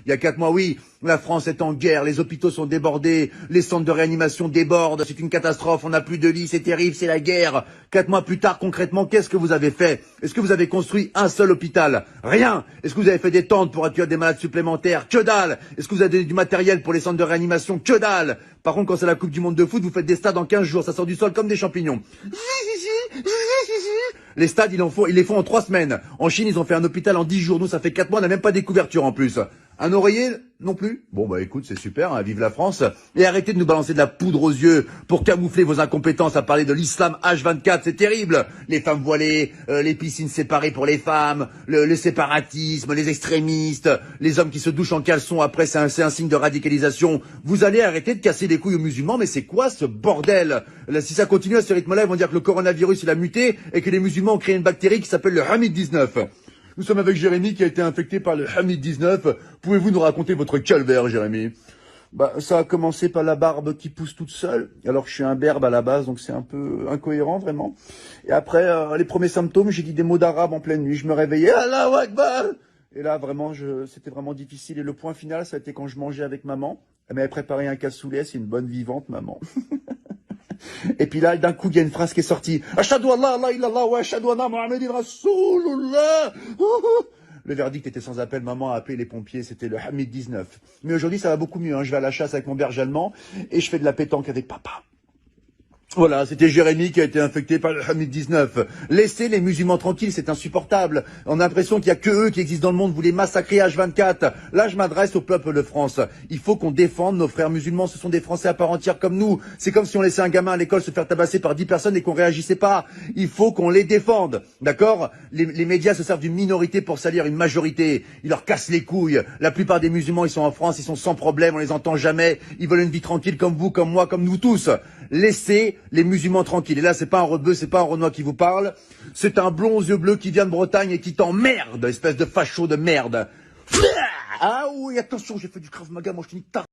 Il y a 4 mois, oui, la France est en guerre, les hôpitaux sont débordés, les centres de réanimation débordent, c'est une catastrophe, on n'a plus de lits, c'est terrible, c'est la guerre. 4 mois plus tard, concrètement, qu'est-ce que vous avez fait? Est-ce que vous avez construit un seul hôpital? Rien. Est-ce que vous avez fait des tentes pour accueillir des malades supplémentaires? Que dalle. Est-ce que vous avez donné du matériel pour les centres de réanimation? Que dalle. Par contre, quand c'est la Coupe du Monde de foot, vous faites des stades en 15 jours, ça sort du sol comme des champignons. Les stades, ils les font en 3 semaines. En Chine, ils ont fait un hôpital en 10 jours. Nous, ça fait 4 mois, on n'a même pas des couvertures en plus. Un oreiller non plus? Bon, bah écoute, c'est super, hein, vive la France. Et arrêtez de nous balancer de la poudre aux yeux pour camoufler vos incompétences à parler de l'islam H24, c'est terrible. Les femmes voilées, les piscines séparées pour les femmes, le séparatisme, les extrémistes, les hommes qui se douchent en caleçon après, c'est un signe de radicalisation. Vous allez arrêter de casser les couilles aux musulmans, mais c'est quoi ce bordel? Là, si ça continue à ce rythme-là, ils vont dire que le coronavirus, il a muté et que les musulmans ont créé une bactérie qui s'appelle le Hamid-19. Nous sommes avec Jérémy qui a été infecté par le Hamid-19. Pouvez-vous nous raconter votre calvaire, Jérémy? Bah, ça a commencé par la barbe qui pousse toute seule, alors que je suis un berbe à la base, donc c'est un peu incohérent, vraiment. Et après, les premiers symptômes, j'ai dit des mots d'arabe en pleine nuit. Je me réveillais, Allahu Akbar! Et là, vraiment, c'était vraiment difficile. Et le point final, ça a été quand je mangeais avec maman. Elle m'avait préparé un cassoulet, c'est une bonne vivante, maman. Et puis là, d'un coup, il y a une phrase qui est sortie. Ashhadu an la ilaha illallah wa ashhadu anna Muhammadan Rasulullah. Le verdict était sans appel. Maman a appelé les pompiers. C'était le Hamid 19. Mais aujourd'hui, ça va beaucoup mieux. Hein. Je vais à la chasse avec mon berger allemand et je fais de la pétanque avec papa. Voilà, c'était Jérémy qui a été infecté par le Hamid 19. Laissez les musulmans tranquilles, c'est insupportable. On a l'impression qu'il y a que eux qui existent dans le monde, vous les massacrez H24. Là, je m'adresse au peuple de France. Il faut qu'on défende nos frères musulmans, ce sont des Français à part entière comme nous. C'est comme si on laissait un gamin à l'école se faire tabasser par 10 personnes et qu'on réagissait pas. Il faut qu'on les défende, d'accord? Les médias se servent d'une minorité pour salir une majorité. Ils leur cassent les couilles. La plupart des musulmans, ils sont en France, ils sont sans problème, on les entend jamais. Ils veulent une vie tranquille comme vous, comme moi, comme nous tous. Laissez les musulmans tranquilles. Et là, c'est pas un rebeu, c'est pas un Renoir qui vous parle. C'est un blond aux yeux bleus qui vient de Bretagne et qui t'emmerde, espèce de facho de merde. Ah oui, attention, j'ai fait du Krav Maga, moi je te nique ta